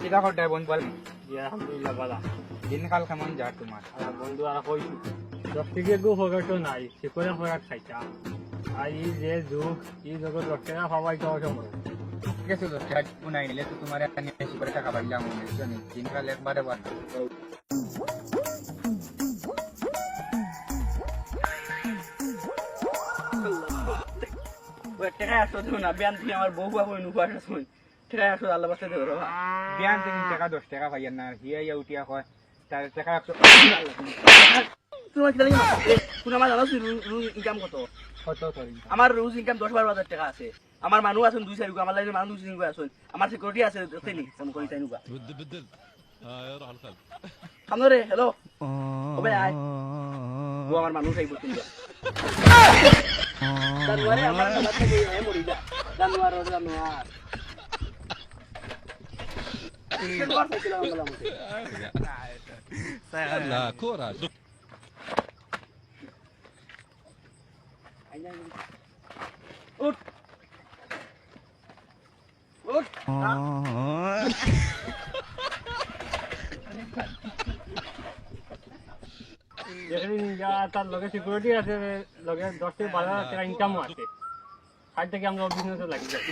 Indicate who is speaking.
Speaker 1: কিটা করতে বন্ধু বল
Speaker 2: আলহামদুলিল্লাহ বালা
Speaker 1: দিনকাল কেমন যা তোমার
Speaker 2: আর বন্ধু আর কই দশ থেকে গো ফগাটো নাই সে করে ফগাট খাইতা আর এই যে যুগ এই যুগত দশ টাকা পাওয়াই তো অসম্ভব
Speaker 1: ঠিক আছে দশ টাকা উনাই নিলে তো তোমার একটা নিয়ে বেশি করে টাকা পাইলাম দিনকাল একবারে বার
Speaker 3: টাকা আসতো দেবো না বিয়ান থেকে আমার বউ বাবু নুকুয়ার শুন টাকা আসতো আল্লাহ বাস্তে দেবো
Speaker 1: বিয়ান থেকে টাকা 10 টাকা পাইয়ার না হিয়া উঠিয়া হয় তার টাকা 100
Speaker 3: তোমার কি লাগে তুমি আমার জানো রুজ ইনকাম কত
Speaker 1: কত তোর
Speaker 3: আমার রোজ ইনকাম 10-12 টাকা আছে আমার মানুষ আছেন 2-4 গো আমার লাগে মানুষ 2-3 গো আছেন আমার সিকিউরিটি আছে তেনি ফোন করি তাই নুকা
Speaker 4: بدل روح على القلب
Speaker 3: আমরে হ্যালো ওবে আয় ও আমার মানুষ আইবো তুমি জানুয়ারি আমার কথা থেকে এ মরি যা জানুয়ার
Speaker 4: لا كورة
Speaker 3: উঠ উঠ
Speaker 2: তার লগে সিকিউরিটি আছে লগে 10 থেকে 12 টাকা ইনকামও আছে সাইড থেকে আমরা বিজনেসে লাগি যাই